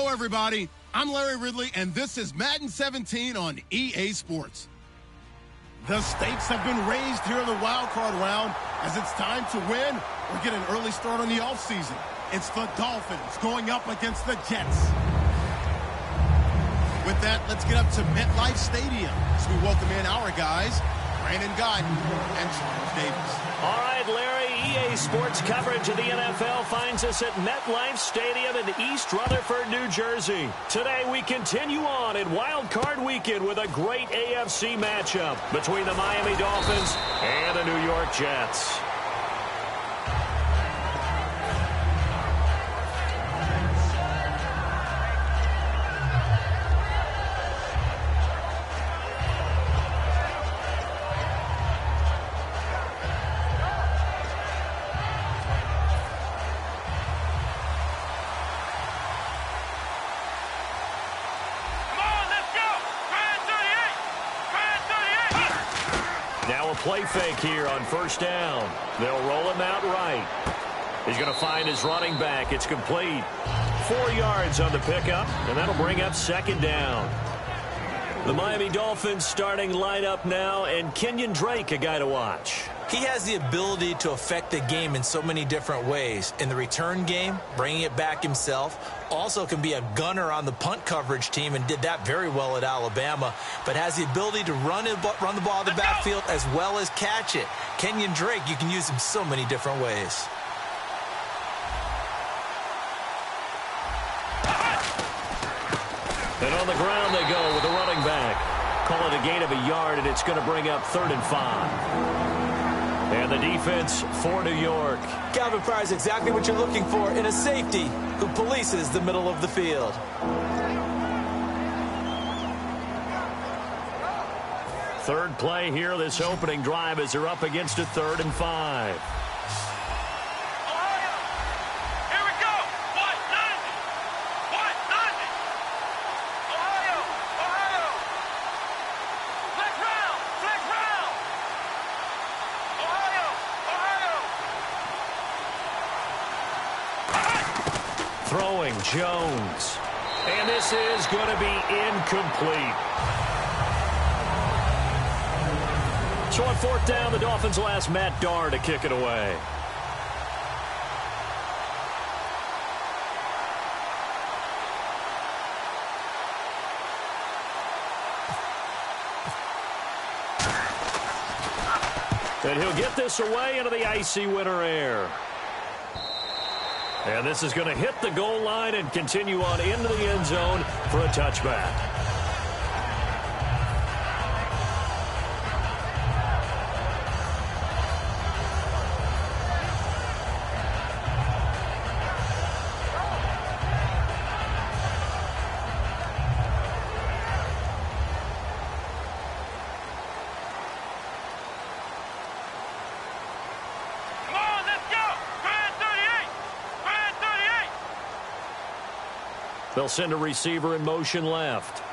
Hello, everybody. I'm Larry Ridley, and this is Madden 17 on EA Sports. The stakes have been raised here in the wild card round as it's time to win or get an early start on the offseason. It's the Dolphins going up against the Jets. With that, let's get up to MetLife Stadium as we welcome in our guys, Brandon Guyton and Charles Davis. All right, Larry, EA Sports coverage of the NFL finds us at MetLife Stadium in East Rutherford, New Jersey. Today, we continue on in Wild Card Weekend with a great AFC matchup between the Miami Dolphins and the New York Jets. Play fake here on first down. They'll roll him out right. He's going to find his running back. It's complete. 4 yards on the pickup, and that'll bring up second down. The Miami Dolphins starting lineup now, and Kenyon Drake, a guy to watch. He has the ability to affect the game in so many different ways. In the return game, bringing it back himself. Also can be a gunner on the punt coverage team and did that very well at Alabama. But has the ability to run the ball in the backfield as well as catch it. Kenyon Drake, you can use him so many different ways. And on the ground they go with the running back. Call it a gain of a yard, and it's going to bring up 3rd and 5. And the defense for New York. Calvin Pryor's exactly what you're looking for in a safety who polices the middle of the field. Third play here, this opening drive, as they're up against a 3rd and 5. Throwing Jones. And this is going to be incomplete. So on 4th down, the Dolphins will ask Matt Darr to kick it away. And he'll get this away into the icy winter air. And this is going to hit the goal line and continue on into the end zone for a touchback. They'll send a receiver in motion left.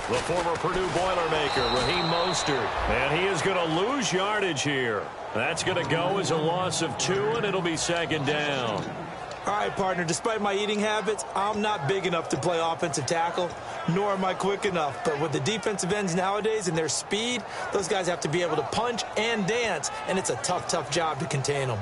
The former Purdue Boilermaker, Raheem Mostert. And he is going to lose yardage here. That's going to go as a loss of 2, and it'll be 2nd down. All right, partner, despite my eating habits, I'm not big enough to play offensive tackle, nor am I quick enough. But with the defensive ends nowadays and their speed, those guys have to be able to punch and dance, and it's a tough, tough job to contain them.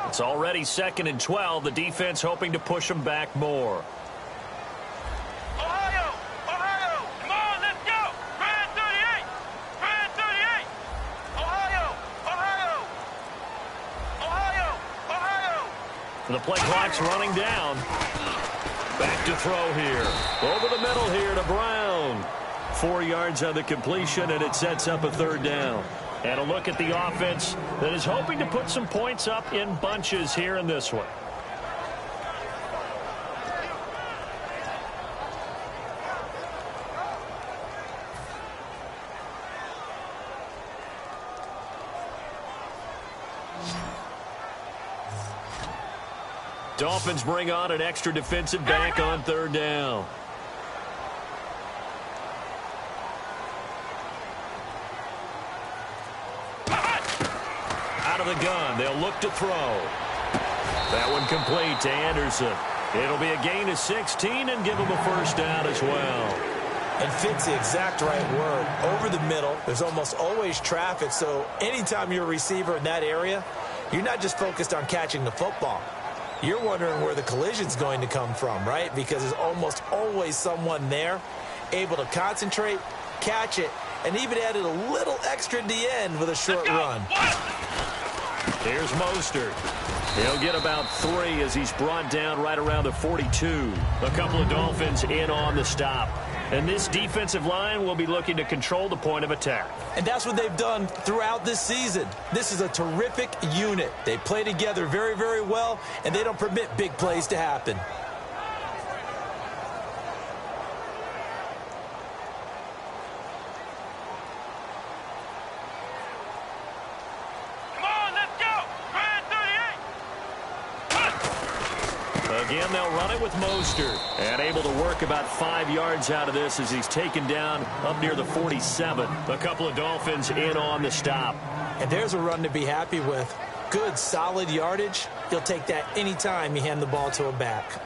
It's already 2nd and 12. The defense hoping to push them back more. Ohio! Ohio! Come on, let's go! Grand 38! Grand 38! Ohio! Ohio! Ohio! Ohio! The play clock's running down. Back to throw here. Over the middle here to Brown. 4 yards on the completion, and it sets up a 3rd down. And a look at the offense that is hoping to put some points up in bunches here in this one. Dolphins bring on an extra defensive back on 3rd down. Out of the gun, they'll look to throw. That one complete to Anderson. It'll be a gain of 16 and give him a first down as well. And fits the exact right word. Over the middle, there's almost always traffic, so anytime you're a receiver in that area, you're not just focused on catching the football. You're wondering where the collision's going to come from, right? Because there's almost always someone there able to concentrate, catch it, and even added a little extra at the end with a short run. Here's Mostert. He'll get about 3 as he's brought down right around the 42. A couple of Dolphins in on the stop. And this defensive line will be looking to control the point of attack. And that's what they've done throughout this season. This is a terrific unit. They play together very, very well, and they don't permit big plays to happen. Again, they'll run it with Mostert. And able to work about 5 yards out of this as he's taken down up near the 47. A couple of Dolphins in on the stop. And there's a run to be happy with. Good, solid yardage. You'll take that anytime you hand the ball to a back.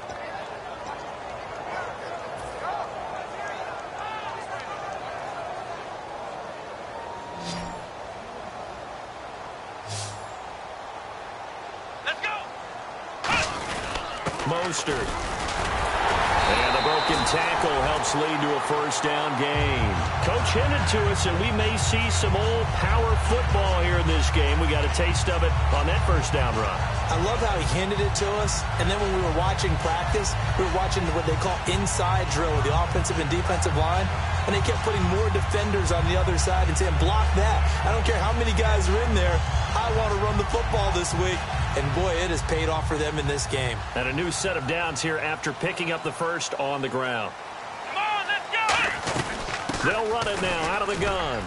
Mostert. And the broken tackle helps lead to a first down gain. Coach hinted to us, and we may see some old power football here in this game. We got a taste of it on that first down run. I love how he hinted it to us, and then when we were watching practice, we were watching what they call inside drill with the offensive and defensive line, and they kept putting more defenders on the other side and saying, block that. I don't care how many guys are in there. I want to run the football this week. And, boy, it has paid off for them in this game. And a new set of downs here after picking up the first on the ground. Come on, let's go! They'll run it now out of the gun.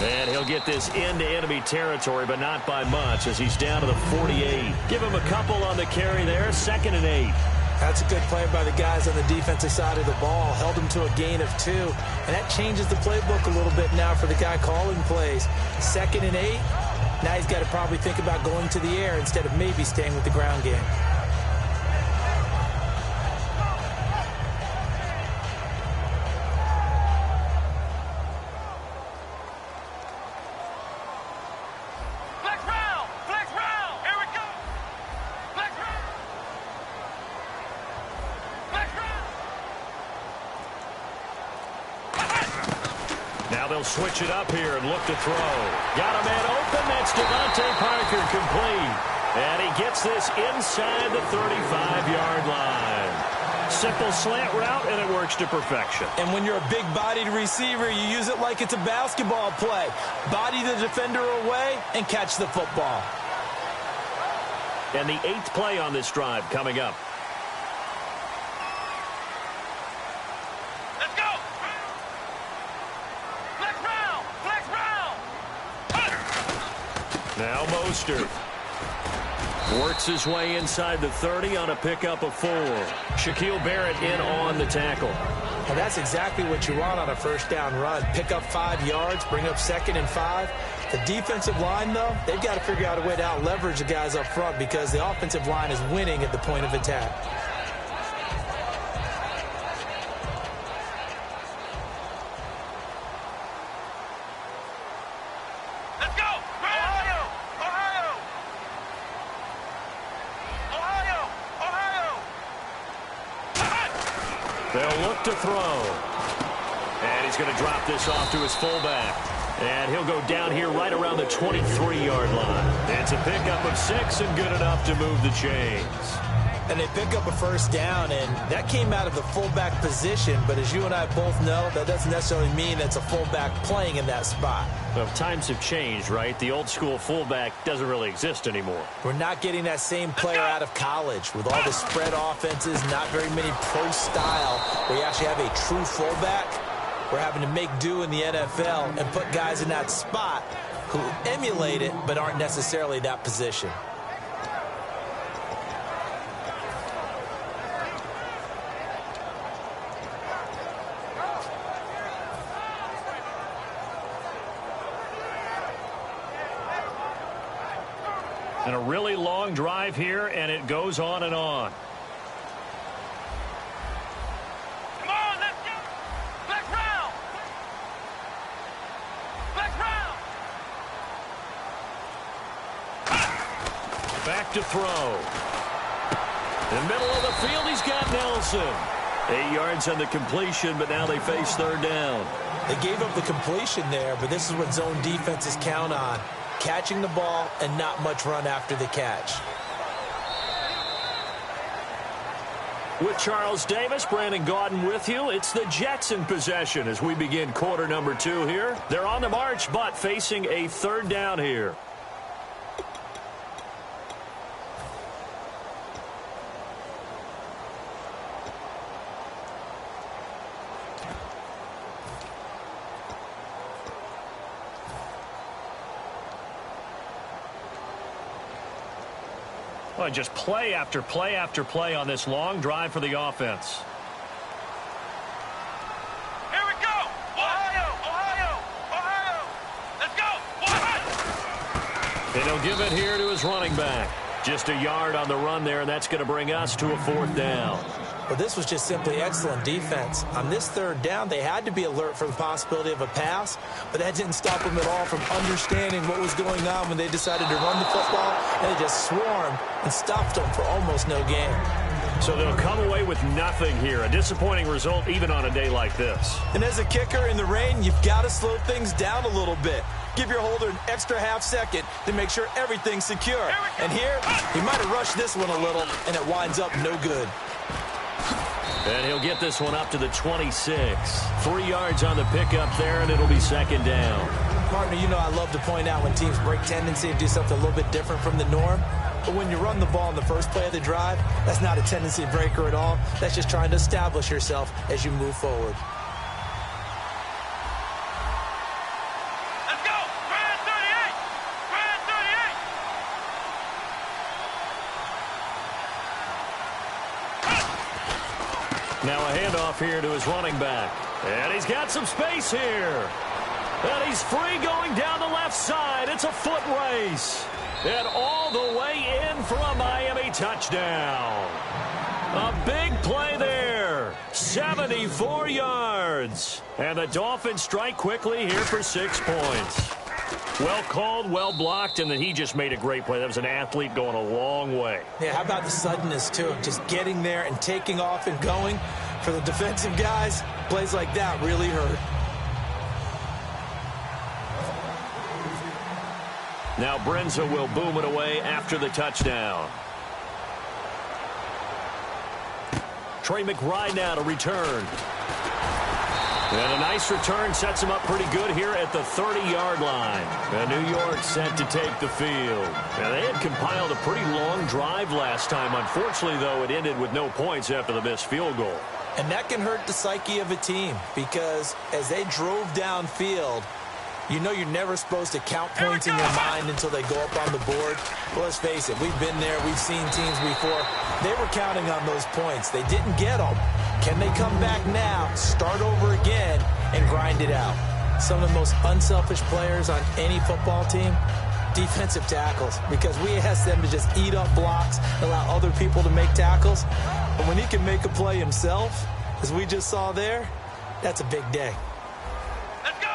And he'll get this into enemy territory, but not by much as he's down to the 48. Give him a couple on the carry there, 2nd and 8. That's a good play by the guys on the defensive side of the ball. Held him to a gain of 2. And that changes the playbook a little bit now for the guy calling plays. 2nd and 8. Now he's got to probably think about going to the air instead of maybe staying with the ground game. Flex round! Flex round! Here we go! Flex round! Flex round! Now they'll switch it up here and look to throw. Got a man open. That's Devontae Parker complete. And he gets this inside the 35-yard line. Simple slant route, and it works to perfection. And when you're a big-bodied receiver, you use it like it's a basketball play. Body the defender away and catch the football. And the 8th play on this drive coming up. Let's go! Flex round! Flex round! Now Mostert works his way inside the 30 on a pickup of 4. Shaquille Barrett in on the tackle. And that's exactly what you want on a first down run. Pick up 5 yards, bring up 2nd and 5. The defensive line, though, they've got to figure out a way to out-leverage the guys up front because the offensive line is winning at the point of attack. Let's go! Ohio! Ohio! Ohio! Ohio! They'll look to throw. And he's going to drop this off to his fullback. And he'll go down here right around the 23-yard line. It's a pickup of 6 and good enough to move the chains. And they pick up a first down, and that came out of the fullback position. But as you and I both know, that doesn't necessarily mean that's a fullback playing in that spot. Well, times have changed, right? The old-school fullback doesn't really exist anymore. We're not getting that same player out of college with all the spread offenses, not very many pro style, where you actually have a true fullback. We're having to make do in the NFL and put guys in that spot who emulate it but aren't necessarily that position. And a really long drive here, and it goes on and on. Come on, let's go. Flex round. Flex round. Back to throw. In the middle of the field, he's got Nelson. 8 yards on the completion, but now they face third down. They gave up the completion there, but this is what zone defenses count on. Catching the ball and not much run after the catch. With Charles Davis, Brandon Gaudin with you. It's the Jets in possession as we begin quarter number 2 here. They're on the march, but facing a third down here. Well, just play after play after play on this long drive for the offense. Here we go. Ohio, Ohio, Ohio. Let's go. Ohio. And he'll give it here to his running back. Just a yard on the run there, and that's going to bring us to a fourth down. Well, this was just simply excellent defense. On this third down, they had to be alert for the possibility of a pass, but that didn't stop them at all from understanding what was going on when they decided to run the football, and they just swarmed and stopped them for almost no gain. So they'll come away with nothing here. A disappointing result even on a day like this. And as a kicker in the rain, you've got to slow things down a little bit. Give your holder an extra half second to make sure everything's secure. And here, he might have rushed this one a little, and it winds up no good. And he'll get this one up to the 26. 3 yards on the pickup there, and it'll be second down. Partner, you know I love to point out when teams break tendency and do something a little bit different from the norm. But when you run the ball in the first play of the drive, that's not a tendency breaker at all. That's just trying to establish yourself as you move forward. Let's go. Brand 38. Brand 38. Now a handoff here to his running back. And he's got some space here. And he's free going down the left side. It's a foot race. And all the way in for a Miami touchdown. A big play there. 74 yards. And the Dolphins strike quickly here for 6 points. Well called, well blocked, and then he just made a great play. That was an athlete going a long way. Yeah, how about the suddenness, too? Just getting there and taking off and going. For the defensive guys, plays like that really hurt. Now Brenza will boom it away after the touchdown. Trey McBride now to return. And a nice return sets him up pretty good here at the 30-yard line. And New York set to take the field. Now they had compiled a pretty long drive last time. Unfortunately, though, it ended with no points after the missed field goal. And that can hurt the psyche of a team because as they drove downfield, you know you're never supposed to count points in your mind until they go up on the board. Well, let's face it, we've been there. We've seen teams before. They were counting on those points. They didn't get them. Can they come back now, start over again, and grind it out? Some of the most unselfish players on any football team, defensive tackles, because we ask them to just eat up blocks, allow other people to make tackles. But when he can make a play himself, as we just saw there, that's a big day. Let's go.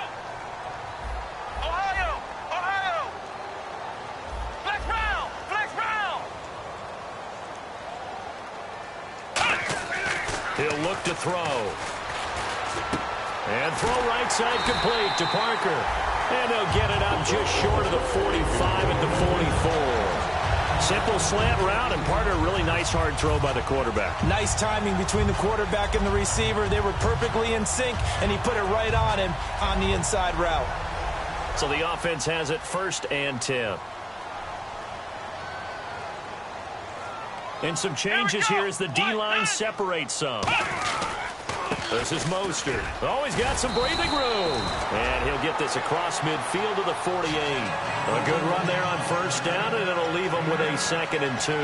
Ohio, Ohio. Flex round, flex round. He'll look to throw. And throw right side complete to Parker. And they'll get it up just short of the 45 at the 44. Simple slant route, and part of a really nice hard throw by the quarterback. Nice timing between the quarterback and the receiver. They were perfectly in sync, and he put it right on him on the inside route. So the offense has it 1st and 10. And some changes here as the D-line separates some. This is Mostert. Oh, he's got some breathing room. And he'll get this across midfield to the 48. A good run there on 1st down, and it'll leave him with a 2nd and 2.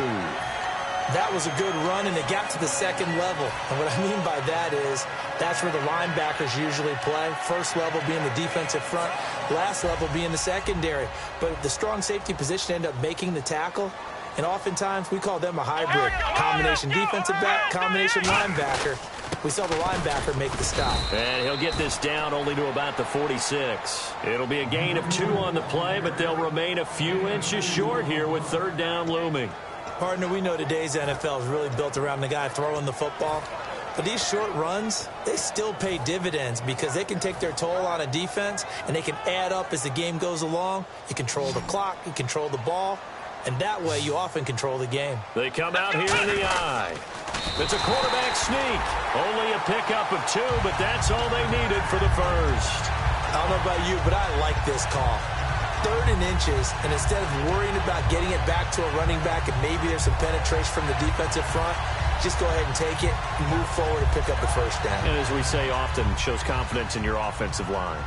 That was a good run, and it got to the second level. And what I mean by that is that's where the linebackers usually play. First level being the defensive front, last level being the secondary. But the strong safety position ended up making the tackle, and oftentimes we call them a hybrid. Combination defensive back, combination linebacker. We saw the linebacker make the stop. And he'll get this down only to about the 46. It'll be a gain of 2 on the play, but they'll remain a few inches short here with third down looming. Partner, we know today's NFL is really built around the guy throwing the football. But these short runs, they still pay dividends because they can take their toll on a defense, and they can add up as the game goes along. You control the clock, you control the ball, and that way you often control the game. They come out here in the eye. It's a quarterback sneak. Only a pickup of 2, but that's all they needed for the first. I don't know about you, but I like this call. 3rd and inches, and instead of worrying about getting it back to a running back and maybe there's some penetration from the defensive front, just go ahead and take it, move forward, and pick up the first down. And as we say often, shows confidence in your offensive line.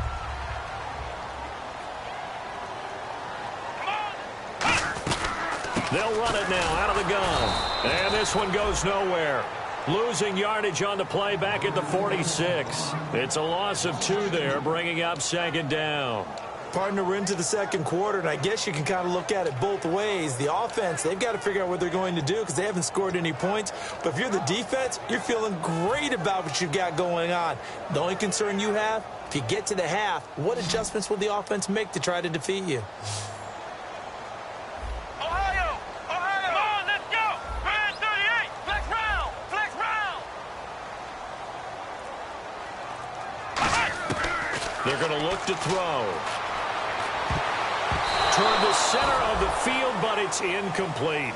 They'll run it now out of the gun. And this one goes nowhere. Losing yardage on the play back at the 46. It's a loss of 2 there, bringing up second down. Partner, we're into the second quarter, and I guess you can kind of look at it both ways. The offense, they've got to figure out what they're going to do because they haven't scored any points. But if you're the defense, you're feeling great about what you've got going on. The only concern you have, if you get to the half, what adjustments will the offense make to try to defeat you? Ohio! Ohio! Come on, let's go! Brand 38! Flex round! Flex round! They're going to look to throw. Toward the center of the field, but it's incomplete.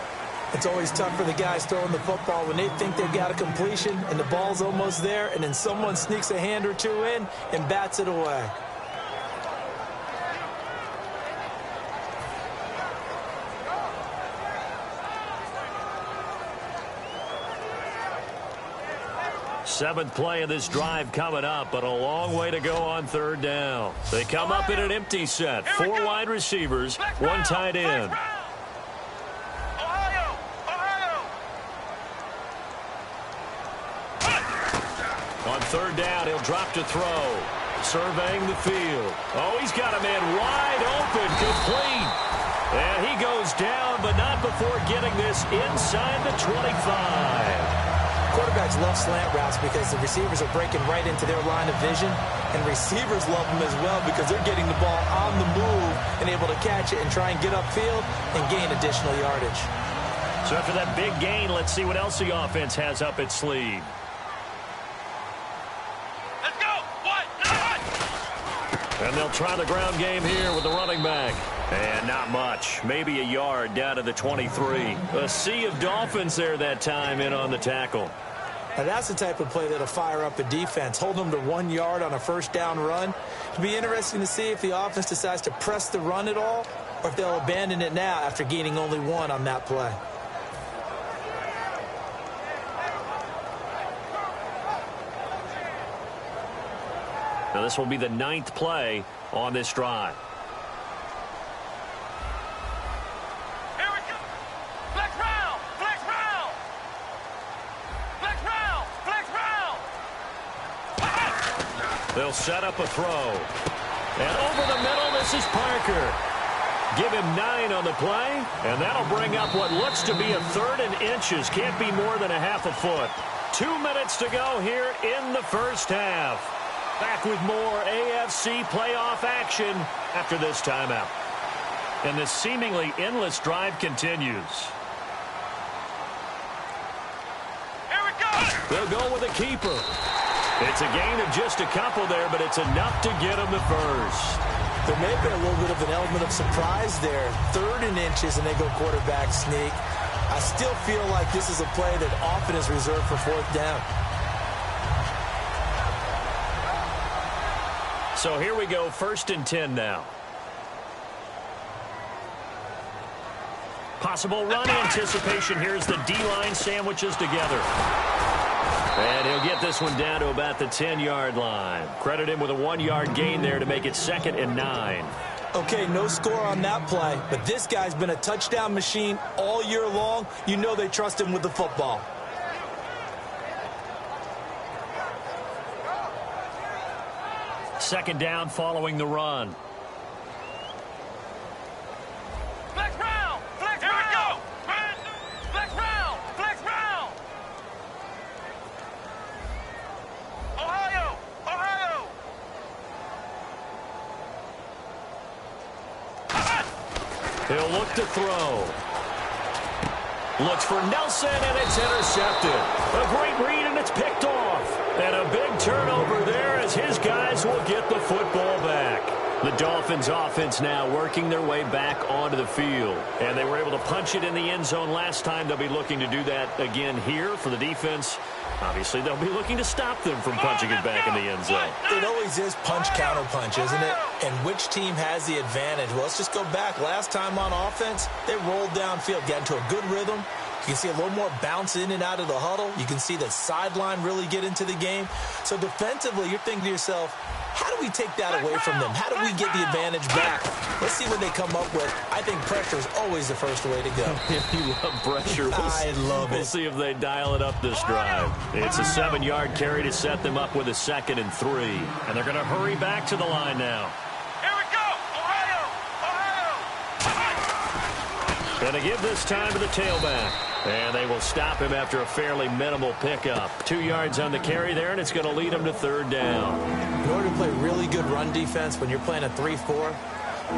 It's always tough for the guys throwing the football when they think they've got a completion and the ball's almost there, and then someone sneaks a hand or 2 in and bats it away. Seventh play of this drive coming up, but a long way to go on third down. They come up in an empty set. 4 wide receivers, 1 tight end. Ohio! Ohio! On third down, he'll drop to throw. Surveying the field. Oh, he's got a man wide open, complete. And he goes down, but not before getting this inside the 25. Quarterbacks love slant routes because the receivers are breaking right into their line of vision, and receivers love them as well because they're getting the ball on the move and able to catch it and try and get upfield and gain additional yardage. So after that big gain, let's see what else the offense has up its sleeve. Let's go! What? And they'll try the ground game here with the running back. And not much. Maybe a yard down to the 23. A sea of Dolphins there that time in on the tackle. Now that's the type of play that'll fire up a defense. Hold them to 1 yard on a first down run. It'll be interesting to see if the offense decides to press the run at all or if they'll abandon it now after gaining only 1 on that play. Now this will be the 9th play on this drive. They'll set up a throw. And over the middle, this is Parker. Give him 9 on the play, and that'll bring up what looks to be a 3rd and inches. Can't be more than a half a foot. 2 minutes to go here in the first half. Back with more AFC playoff action after this timeout. And this seemingly endless drive continues. Here we go! They'll go with a keeper. It's a gain of just a couple there, but it's enough to get them the first. There may have been a little bit of an element of surprise there. 3rd and inches, and they go quarterback sneak. I still feel like this is a play that often is reserved for 4th down. So here we go, 1st and 10 now. Possible run anticipation. Here's the D-line sandwiches together. And he'll get this one down to about the 10-yard line. Credit him with a 1-yard gain there to make it 2nd and 9. Okay, no score on that play, but this guy's been a touchdown machine all year long. You know they trust him with the football. Second down following the run. Flex round! Flex round! Here we go! Flex round! Flex round! Ohio! Ohio! He'll look to throw. Looks for Nelson, and it's intercepted. A great read, and it's picked off. And a big turnover there as his guys will get the football back. The Dolphins offense now working their way back onto the field. And they were able to punch it in the end zone last time. They'll be looking to do that again here for the defense. Obviously, they'll be looking to stop them from punching it back in the end zone. It always is punch-counter-punch, isn't it? And which team has the advantage? Well, let's just go back. Last time on offense, they rolled downfield, got into a good rhythm. You can see a little more bounce in and out of the huddle. You can see the sideline really get into the game. So defensively, you're thinking to yourself, how do we take that away from them? How do we get the advantage back? Let's see what they come up with. I think pressure is always the first way to go. You love pressure. I love it. We'll see if they dial it up this drive. It's a 7-yard carry to set them up with a 2nd and 3. And they're going to hurry back to the line now. Here we go! Ohio! Ohio! Going to give this time to the tailback. And they will stop him after a fairly minimal pickup. 2 yards on the carry there, and it's going to lead him to 3rd down. In order to play really good run defense when you're playing a 3-4,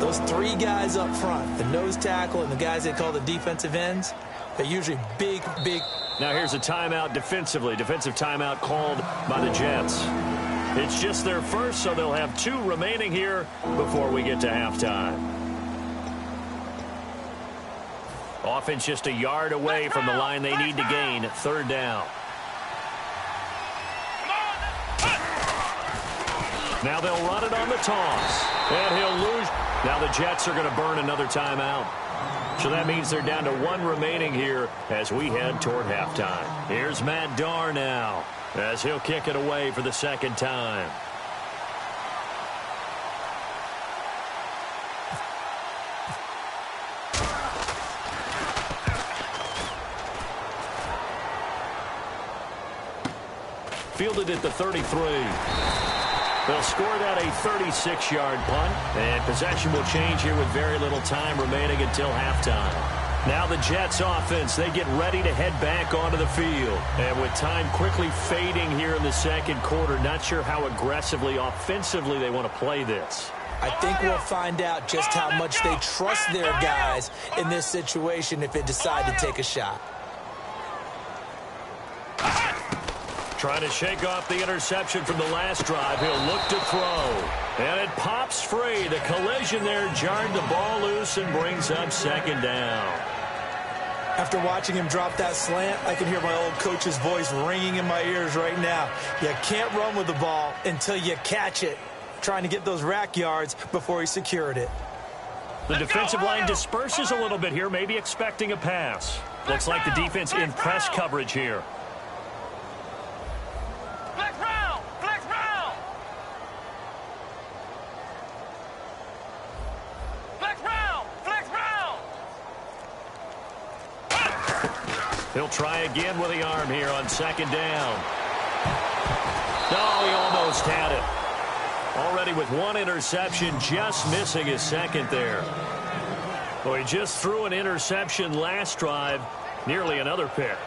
those 3 guys up front, the nose tackle and the guys they call the defensive ends, they're usually big. Now here's a timeout defensively. Defensive timeout called by the Jets. It's just their first, so they'll have 2 remaining here before we get to halftime. Offense just a yard away from the line they need to gain. 3rd down. Now they'll run it on the toss. And he'll lose. Now the Jets are going to burn another timeout. So that means they're down to 1 remaining here as we head toward halftime. Here's Matt Darr now as he'll kick it away for the 2nd time. Fielded at the 33. They'll score that a 36-yard punt, and possession will change here with very little time remaining until halftime. Now the Jets offense, they get ready to head back onto the field. And with time quickly fading here in the 2nd quarter, not sure how aggressively, offensively they want to play this. I think we'll find out just how much they trust their guys in this situation if they decide to take a shot. Trying to shake off the interception from the last drive. He'll look to throw. And it pops free. The collision there jarred the ball loose and brings up 2nd down. After watching him drop that slant, I can hear my old coach's voice ringing in my ears right now. You can't run with the ball until you catch it. Trying to get those rack yards before he secured it. The defensive line disperses a little bit here, maybe expecting a pass. Looks like the defense in press coverage here. He'll try again with the arm here on 2nd down. Oh, he almost had it. Already with 1 interception, just missing his 2nd there. Well, he just threw an interception last drive, nearly another pick.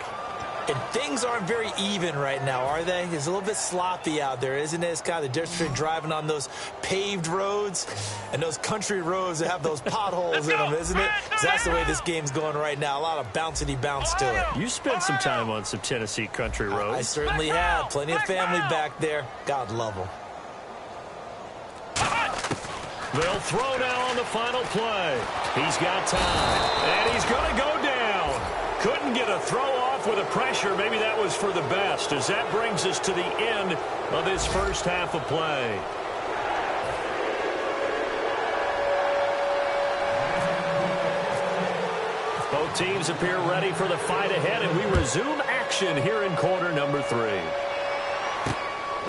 And things aren't very even right now, are they? It's a little bit sloppy out there, isn't it? It's kind of the difference between driving on those paved roads and those country roads that have those potholes in them, isn't it? Because that's the way this game's going right now. A lot of bouncy bounce to it. You spent some time on some Tennessee country roads. I certainly have. Plenty of family back there. God love them. They'll throw now on the final play. He's got time. And he's going to go down. Couldn't get a throw off with the pressure. Maybe that was for the best, as that brings us to the end of this first half of play. Both teams appear ready for the fight ahead, and we resume action here in quarter number 3.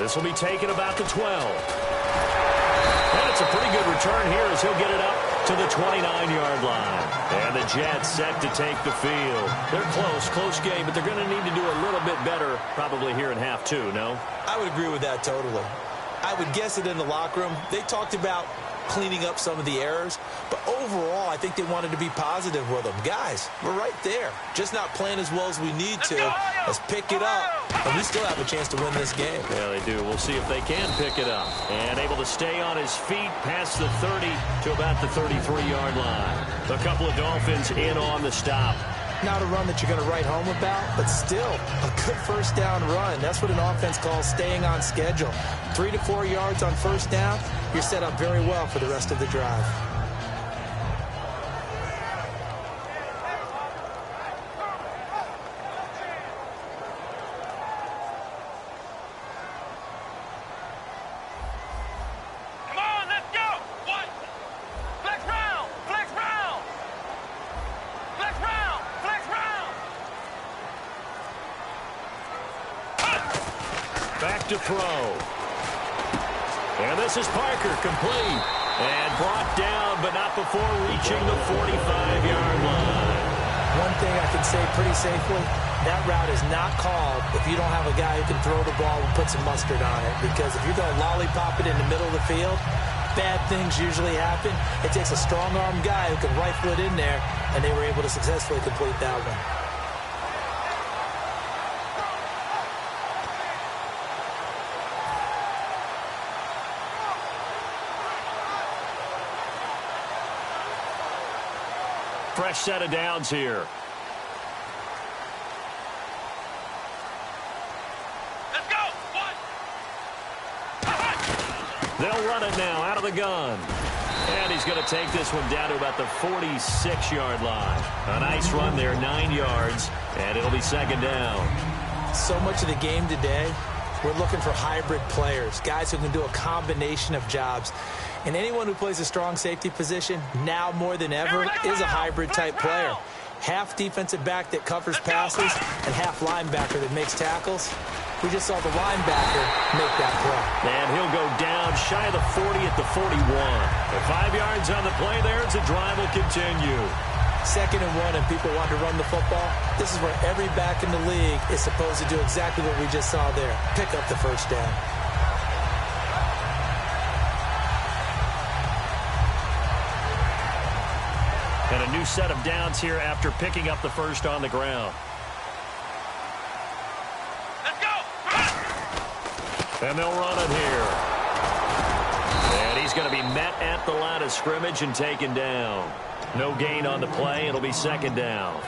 This will be taken about the 12. And That's a pretty good return here as he'll get it up to the 29-yard line. And the Jets set to take the field. They're close game, but they're going to need to do a little bit better probably here in half two, no? I would agree with that totally. I would guess it in the locker room. They talked about cleaning up some of the errors, but overall, I think they wanted to be positive with them. Guys, we're right there. Just not playing as well as we need to. Let's pick it up, and we still have a chance to win this game. Yeah, they do. We'll see if they can pick it up. And able to stay on his feet past the 30 to about the 33-yard line. A couple of Dolphins in on the stop. Not a run that you're going to write home about, but still a good first down run. That's what an offense calls staying on schedule. 3 to 4 yards on first down, you're set up very well for the rest of the drive. Back to throw. And this is Parker, complete. And brought down, but not before reaching the 45-yard line. One thing I can say pretty safely, that route is not called if you don't have a guy who can throw the ball and put some mustard on it. Because if you're going to lollipop it in the middle of the field, bad things usually happen. It takes a strong-arm guy who can rifle it in there, and they were able to successfully complete that one. Fresh set of downs here. Let's go. They'll run it now out of the gun. And he's going to take this one down to about the 46-yard line. A nice run there, 9 yards, and it'll be second down. So much of the game today, we're looking for hybrid players, guys who can do a combination of jobs. And anyone who plays a strong safety position, now more than ever, is a hybrid-type player. Half defensive back that covers passes and half linebacker that makes tackles. We just saw the linebacker make that play. And he'll go down shy of the 40 at the 41. And 5 yards on the play there as the drive will continue. 2nd and 1 and people want to run the football. This is where every back in the league is supposed to do exactly what we just saw there. Pick up the first down. And a new set of downs here after picking up the first on the ground. Let's go. And they'll run it here. And he's going to be met at the line of scrimmage and taken down. No gain on the play. It'll be second down.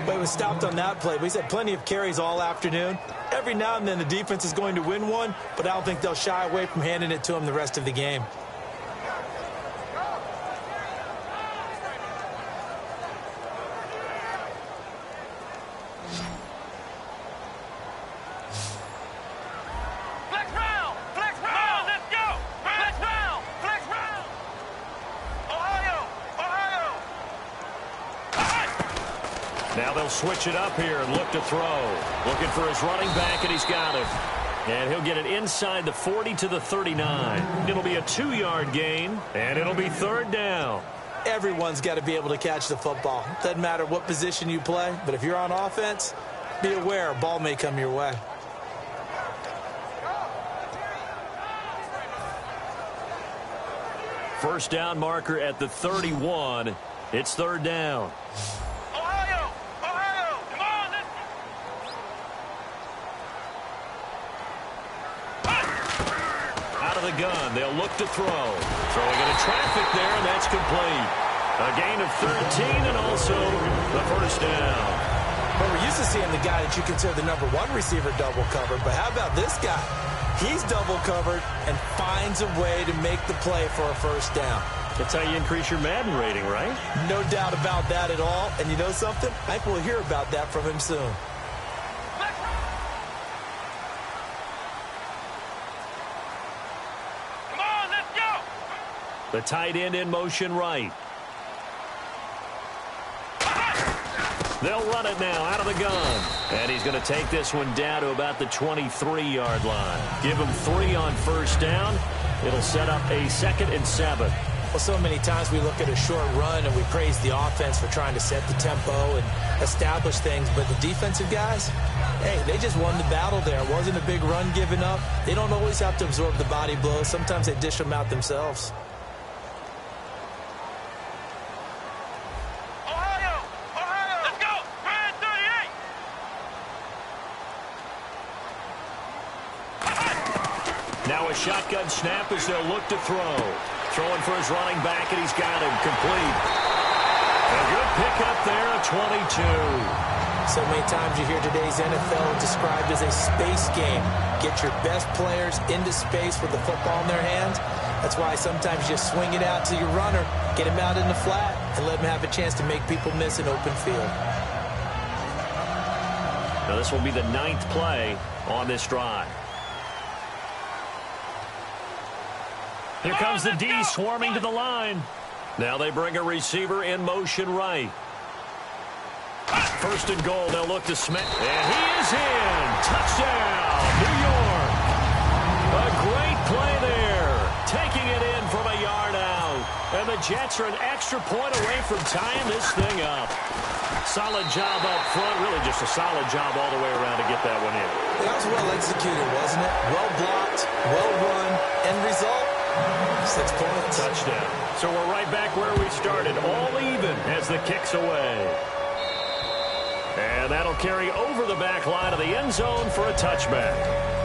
But he was stopped on that play. He's had plenty of carries all afternoon. Every now and then the defense is going to win one, but I don't think they'll shy away from handing it to him the rest of the game. Now they'll switch it up here and look to throw. Looking for his running back, and he's got it. And he'll get it inside the 40 to the 39. It'll be a 2-yard gain, and it'll be third down. Everyone's got to be able to catch the football. Doesn't matter what position you play, but if you're on offense, be aware a ball may come your way. First down marker at the 31. It's third down. The gun. They'll look to throw. Throwing into traffic there, and that's complete. A gain of 13 and also the first down. Well, we're used to seeing the guy that you consider the #1 receiver double covered, but how about this guy? He's double covered and finds a way to make the play for a first down. That's how you increase your Madden rating, right? No doubt about that at all. And you know something? I think we'll hear about that from him soon. The tight end in motion right. They'll run it now out of the gun. And he's going to take this one down to about the 23-yard line. Give him 3 on first down. It'll set up a 2nd and 7. Well, so many times we look at a short run and we praise the offense for trying to set the tempo and establish things, but the defensive guys, hey, they just won the battle there. It wasn't a big run given up. They don't always have to absorb the body blows. Sometimes they dish them out themselves. Ohio! Let's go! Red 38! Now a shotgun snap as they'll look to throw. Throwing for his running back, and he's got him complete. A good pickup there, a 22. So many times you hear today's NFL described as a space game. Get your best players into space with the football in their hands. That's why sometimes you just swing it out to your runner, get him out in the flat, and let him have a chance to make people miss an open field. Now this will be the 9th play on this drive. Here comes the D swarming to the line. Now they bring a receiver in motion right. 1st and goal, they'll look to Smith. And he is in. Touchdown, New York. A great play there. Taking it in from a yard out. And the Jets are an extra point away from tying this thing up. Solid job up front. Really just a solid job all the way around to get that one in. That was well executed, wasn't it? Well blocked, well run, end result. 6 points. Touchdown. So we're right back where we started. All even as the kick's away. And that'll carry over the back line of the end zone for a touchback.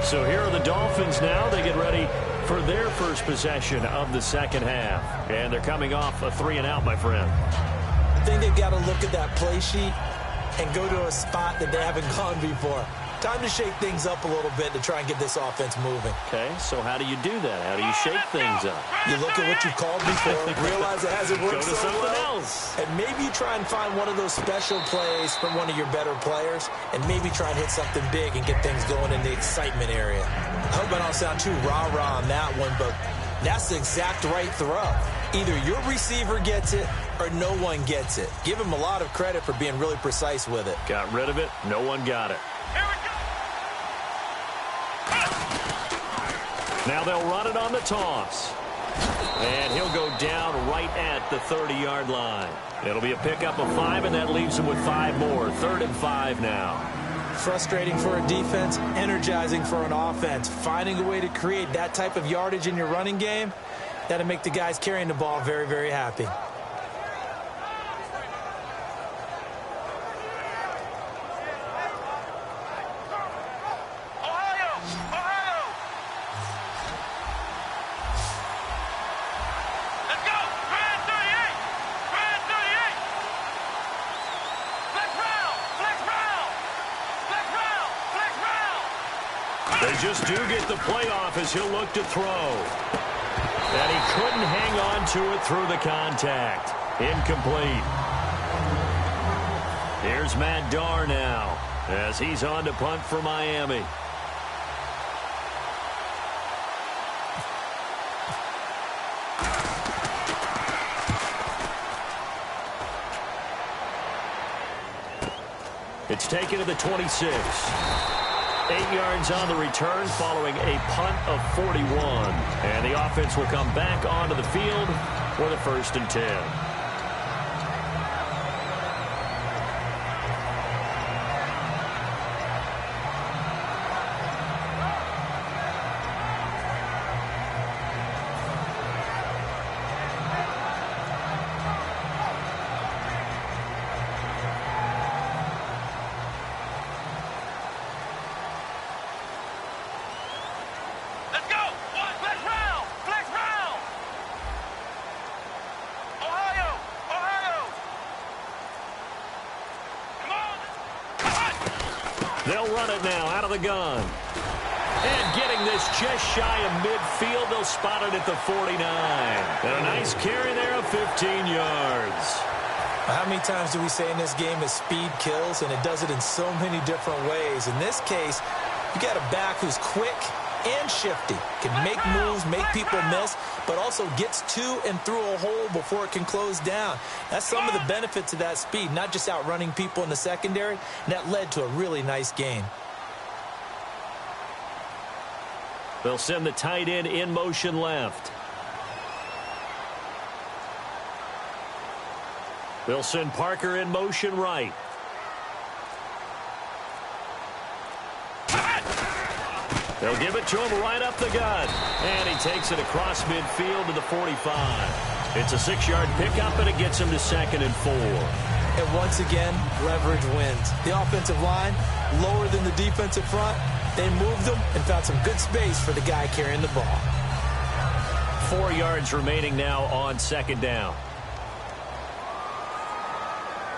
So here are the Dolphins now. They get ready for their first possession of the 2nd half. And they're coming off a 3-and-out, my friend. I think they've got to look at that play sheet and go to a spot that they haven't gone before. Time to shake things up a little bit to try and get this offense moving. Okay, so how do you do that? How do you shake things up? You look at what you've called before, realize it hasn't worked Go to so something well, else. and maybe you try and find one of those special plays from one of your better players, and maybe try and hit something big and get things going in the excitement area. I hope I don't sound too rah-rah on that one, but that's the exact right throw. Either your receiver gets it or no one gets it. Give him a lot of credit for being really precise with it. Got rid of it. No one got it. Here we go! Now they'll run it on the toss. And he'll go down right at the 30-yard line. It'll be a pickup of 5, and that leaves him with 5 more. 3rd and 5 now. Frustrating for a defense, energizing for an offense. Finding a way to create that type of yardage in your running game, that'll make the guys carrying the ball very, very happy. They just do get the playoff as he'll look to throw. And he couldn't hang on to it through the contact. Incomplete. Here's Matt Darr now as he's on to punt for Miami. It's taken to the 26. 8 yards on the return following a punt of 41. And the offense will come back onto the field for the 1st and 10. They'll run it now out of the gun. And getting this just shy of midfield, they'll spot it at the 49. And a nice carry there of 15 yards. How many times do we say in this game that speed kills, and it does it in so many different ways? In this case, you got a back who's quick and shifty, can make moves, make people miss, but also gets to and through a hole before it can close down. That's some of the benefits of that speed, not just outrunning people in the secondary, and that led to a really nice gain. They'll send the tight end in motion left. They'll send Parker in motion right. They'll give it to him right up the gut. And he takes it across midfield to the 45. It's a 6-yard pickup, and it gets him to 2nd and 4. And once again, leverage wins. The offensive line, lower than the defensive front. They moved them and found some good space for the guy carrying the ball. 4 yards remaining now on 2nd down.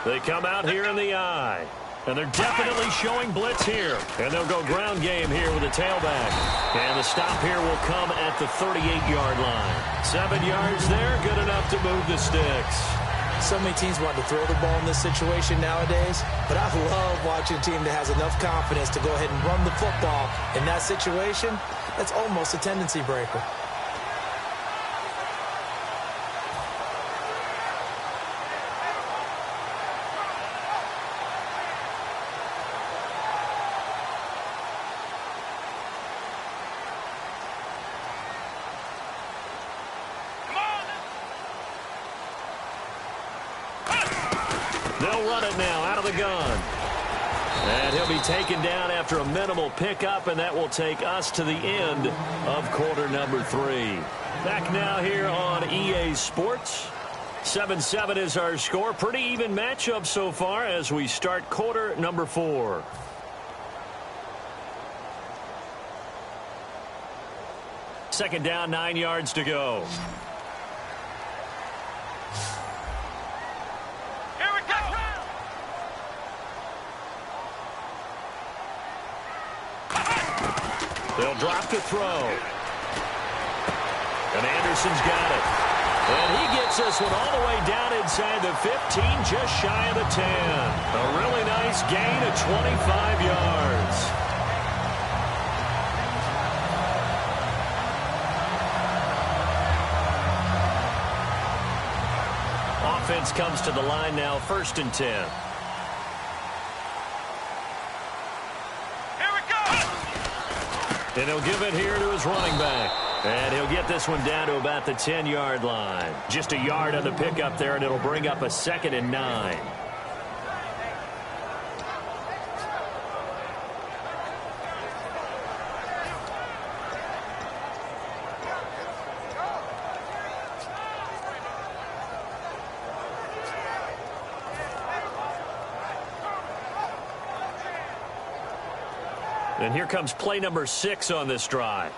They come out here in the eye. And they're definitely showing blitz here. And they'll go ground game here with a tailback. And the stop here will come at the 38-yard line. 7 yards there, good enough to move the sticks. So many teams want to throw the ball in this situation nowadays, but I love watching a team that has enough confidence to go ahead and run the football. In that situation, that's almost a tendency breaker. They'll run it now out of the gun. And he'll be taken down after a minimal pickup, and that will take us to the end of quarter number 3. Back now here on EA Sports. 7-7 is our score. Pretty even matchup so far as we start quarter number 4. Second down, 9 yards to go. They'll drop to throw. And Anderson's got it. And he gets this one all the way down inside the 15, just shy of the 10. A really nice gain of 25 yards. Offense comes to the line now, 1st and 10. And he'll give it here to his running back. And he'll get this one down to about the 10-yard line. Just a yard on the pickup there, and it'll bring up a 2nd and 9. And here comes play number 6 on this drive.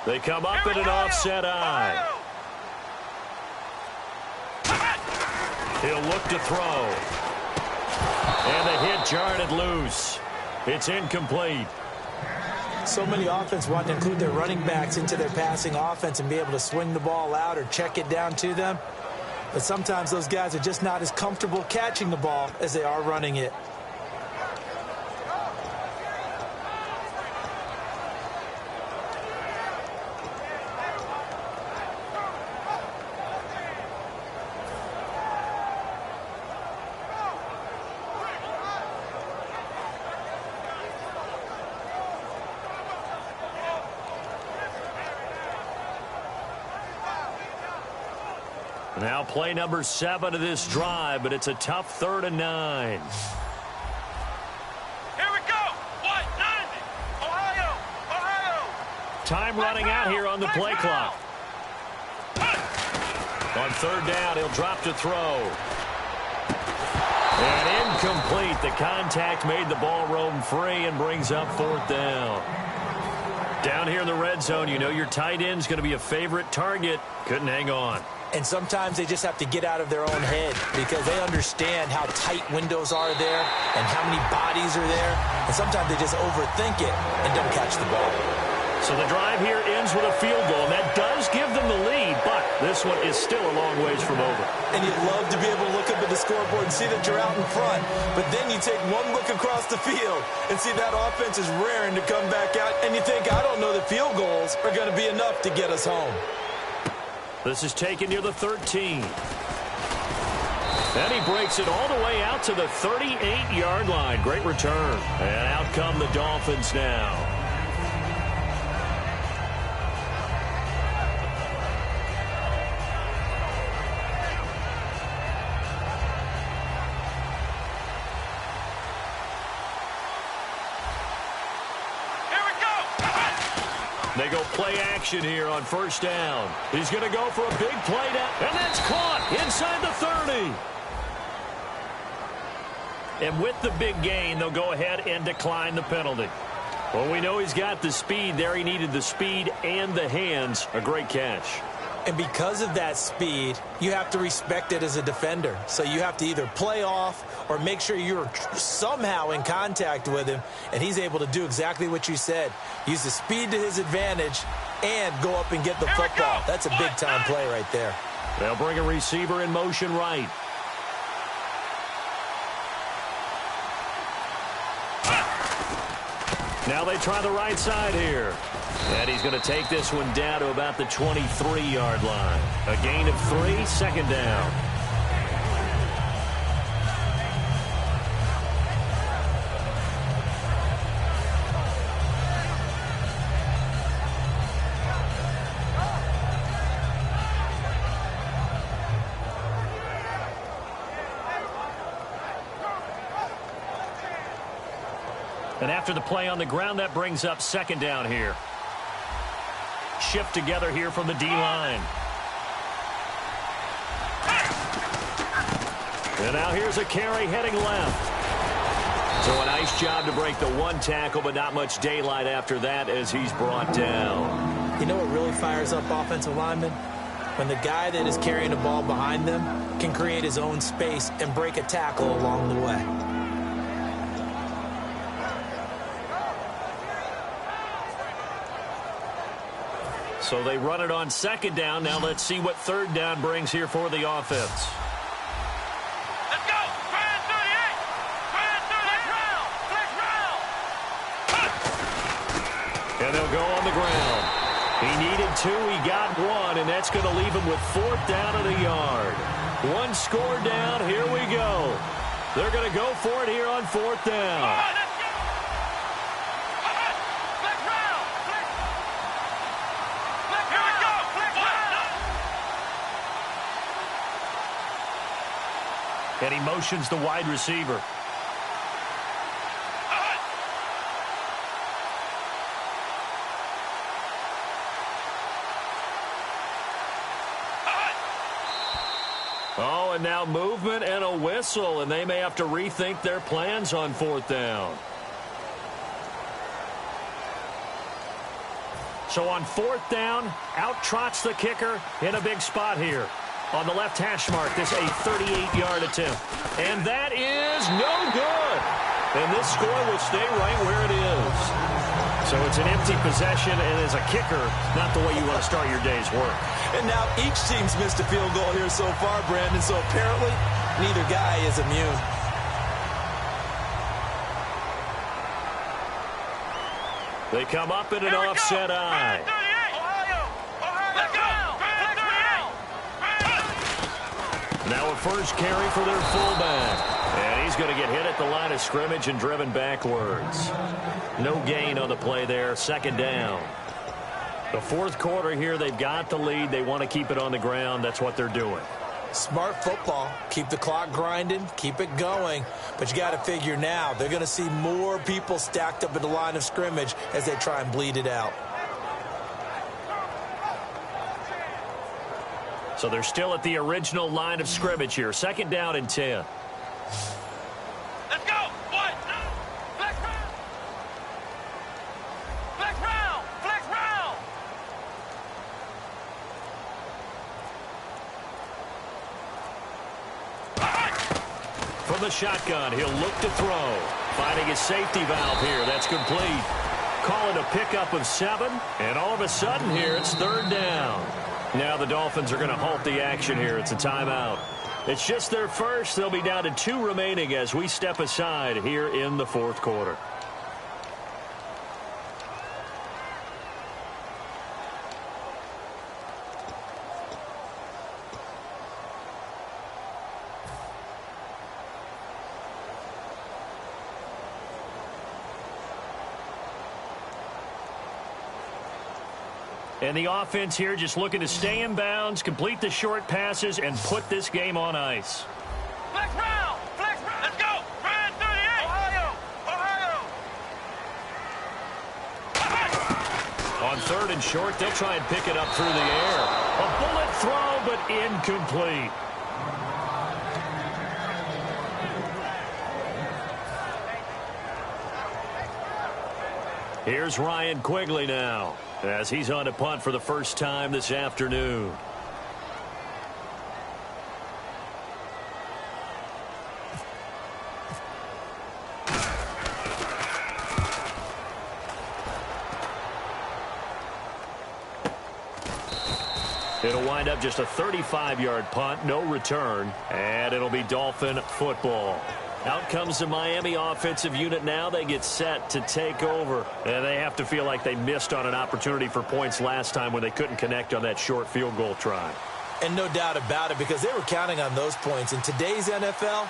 They come up in an offset eye. He'll look to throw. And the hit jarred it loose. It's incomplete. So many offense want to include their running backs into their passing offense and be able to swing the ball out or check it down to them. But sometimes those guys are just not as comfortable catching the ball as they are running it. Now play number 7 of this drive, but it's a tough 3rd and 9. Here we go. What? 90. Ohio. Time running out here on the play clock. On 3rd down, he'll drop to throw. And incomplete. The contact made the ball roam free and brings up 4th down. Down here in the red zone, you know your tight end's going to be a favorite target. Couldn't hang on. And sometimes they just have to get out of their own head because they understand how tight windows are there and how many bodies are there. And sometimes they just overthink it and don't catch the ball. So the drive here ends with a field goal, and that does give them the lead, but this one is still a long ways from over. And you'd love to be able to look up at the scoreboard and see that you're out in front, but then you take one look across the field and see that offense is raring to come back out, and you think, I don't know that field goals are going to be enough to get us home. This is taken near the 13. And he breaks it all the way out to the 38-yard line. Great return. And out come the Dolphins now. They go play action here on first down. He's going to go for a big play down, and that's caught inside the 30. And with the big gain, they'll go ahead and decline the penalty. Well, we know he's got the speed there. He needed the speed and the hands. A great catch. And because of that speed, you have to respect it as a defender. So you have to either play off or make sure you're somehow in contact with him, and he's able to do exactly what you said. Use the speed to his advantage and go up and get the football. That's a big-time play right there. They'll bring a receiver in motion right. Now they try the right side here. And he's going to take this one down to about the 23-yard line. A gain of 3, second down. And after the play on the ground, that brings up second down here. Shift together here from the D-line. And now here's a carry heading left. So a nice job to break the one tackle, but not much daylight after that as he's brought down. You know what really fires up offensive linemen? When the guy that is carrying the ball behind them can create his own space and break a tackle along the way. So they run it on second down. Now let's see what third down brings here for the offense. Let's go! Fire 38! Fire 38! And they'll go on the ground. He needed 2, he got 1, and that's going to leave him with fourth down and a yard. One score down, here we go. They're going to go for it here on fourth down. And he motions the wide receiver. Oh, and now movement and a whistle, and they may have to rethink their plans on fourth down. So on fourth down, out trots the kicker in a big spot here. On the left hash mark, this a 38-yard attempt. And that is no good. And this score will stay right where it is. So it's an empty possession, and as a kicker, not the way you want to start your day's work. And now each team's missed a field goal here so far, Brandon, so apparently neither guy is immune. They come up in an offset eye. Now a first carry for their fullback. And he's going to get hit at the line of scrimmage and driven backwards. No gain on the play there. Second down. The fourth quarter here, they've got the lead. They want to keep it on the ground. That's what they're doing. Smart football. Keep the clock grinding. Keep it going. But you got to figure now, they're going to see more people stacked up at the line of scrimmage as they try and bleed it out. So they're still at the original line of scrimmage here. Second down and 10. Let's go! One, flex round! Flex round! Flex round! From the shotgun, he'll look to throw. Finding his safety valve here. That's complete. Call it a pickup of 7. And all of a sudden here, it's third down. Now the Dolphins are going to halt the action here. It's a timeout. It's just their first. They'll be down to 2 remaining as we step aside here in the fourth quarter. And the offense here just looking to stay in bounds, complete the short passes, and put this game on ice. Flex round! Flex round! Let's go! Ryan 38! Ohio! On third and short, they'll try and pick it up through the air. A bullet throw, but incomplete. Here's Ryan Quigley now, as he's on to punt for the first time this afternoon. It'll wind up just a 35-yard punt, no return, and it'll be Dolphin football. Out comes the Miami offensive unit now. They get set to take over. And they have to feel like they missed on an opportunity for points last time when they couldn't connect on that short field goal try. And no doubt about it, because they were counting on those points. In today's NFL,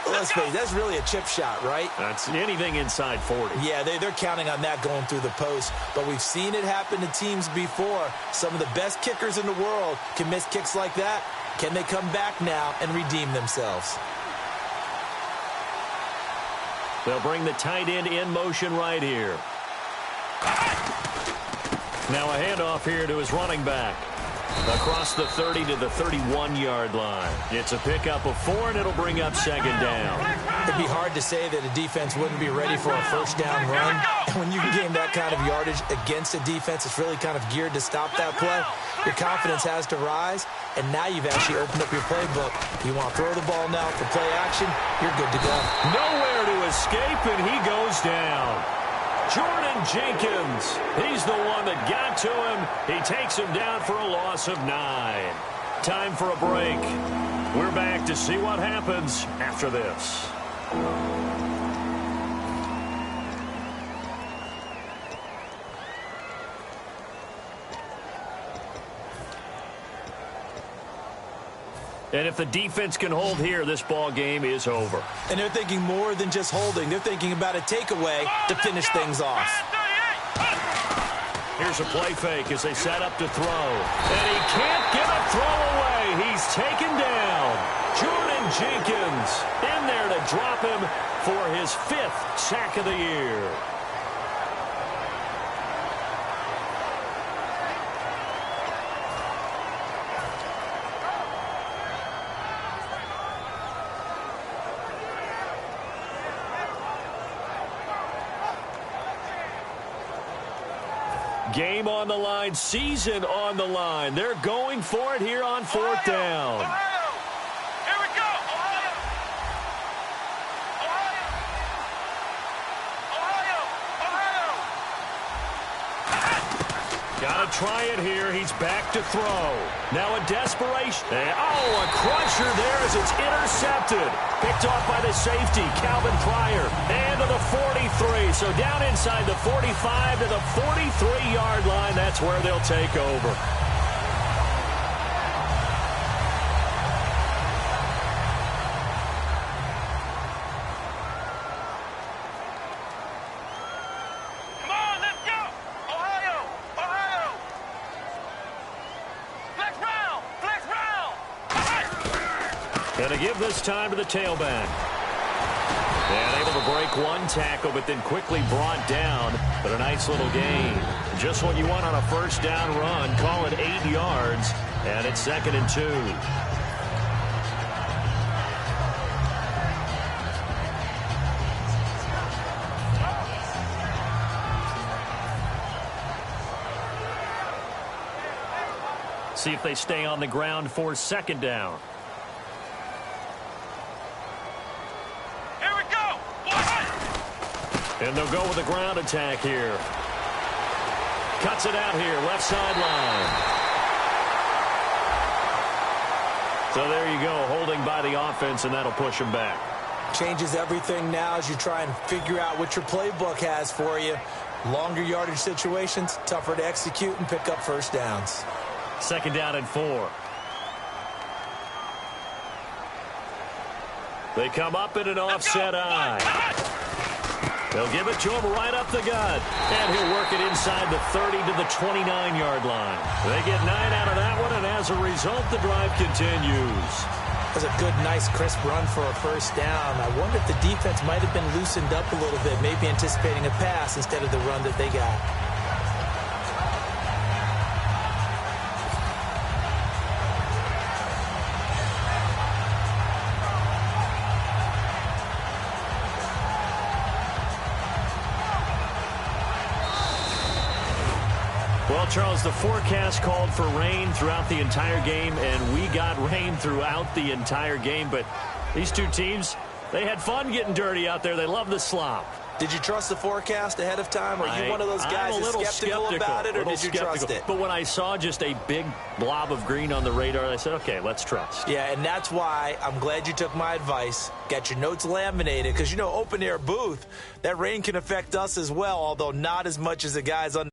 let's face it, that's really a chip shot, right? That's anything inside 40. Yeah, they're counting on that going through the post. But we've seen it happen to teams before. Some of the best kickers in the world can miss kicks like that. Can they come back now and redeem themselves? They'll bring the tight end in motion right here. Now a handoff here to his running back. Across the 30 to the 31-yard line. It's a pickup of 4, and it'll bring up second down. It'd be hard to say that a defense wouldn't be ready for a first down run. And when you can gain that kind of yardage against a defense, it's really kind of geared to stop that play. Your confidence has to rise, and now you've actually opened up your playbook. You want to throw the ball now for play action, you're good to go. Nowhere to escape, and he goes down. Jordan Jenkins, he's the one that got to him. He takes him down for a loss of 9. Time for a break. We're back to see what happens after this. And if the defense can hold here, this ball game is over. And they're thinking more than just holding. They're thinking about a takeaway to finish things off. Here's a play fake as they set up to throw. And he can't get a throw away. He's taken down. Jordan Jenkins in there to drop him for his 5th sack of the year. Game on the line, season on the line. They're going for it here on 4th down. Ohio! Here we go! Ohio! Ohio! Ohio! Gotta try it here. He's back to throw. Now a desperation. Oh, a cruncher there as it's intercepted. Picked off by the safety, Calvin Pryor. And to the 43. So down inside the 45 to the 43-yard line. That's where they'll take over. Come on, let's go! Ohio! Ohio! Flex round! Flex round! Gonna give this time to the tailback. And able to break one tackle, but then quickly brought down. But a nice little gain. Just what you want on a first down run. Call it 8 yards. And it's 2nd and 2. See if they stay on the ground for 2nd down. Here we go! And they'll go with a ground attack here. Cuts it out here, left sideline. So there you go, holding by the offense, and that'll push them back. Changes everything now as you try and figure out what your playbook has for you. Longer yardage situations, tougher to execute and pick up first downs. 2nd down and 4. They come up in an offset eye. They'll give it to him right up the gut. And he'll work it inside the 30 to the 29-yard line. They get 9 out of that one, and as a result, the drive continues. That was a good, nice, crisp run for a first down. I wonder if the defense might have been loosened up a little bit, maybe anticipating a pass instead of the run that they got. Well, Charles, the forecast called for rain throughout the entire game, and we got rain throughout the entire game. But these two teams, they had fun getting dirty out there. They love the slop. Did you trust the forecast ahead of time? Are you one of those guys who's skeptical about it, or did you trust it? But when I saw just a big blob of green on the radar, I said, okay, let's trust. Yeah, and that's why I'm glad you took my advice. Got your notes laminated, because, you know, open-air booth, that rain can affect us as well, although not as much as the guys on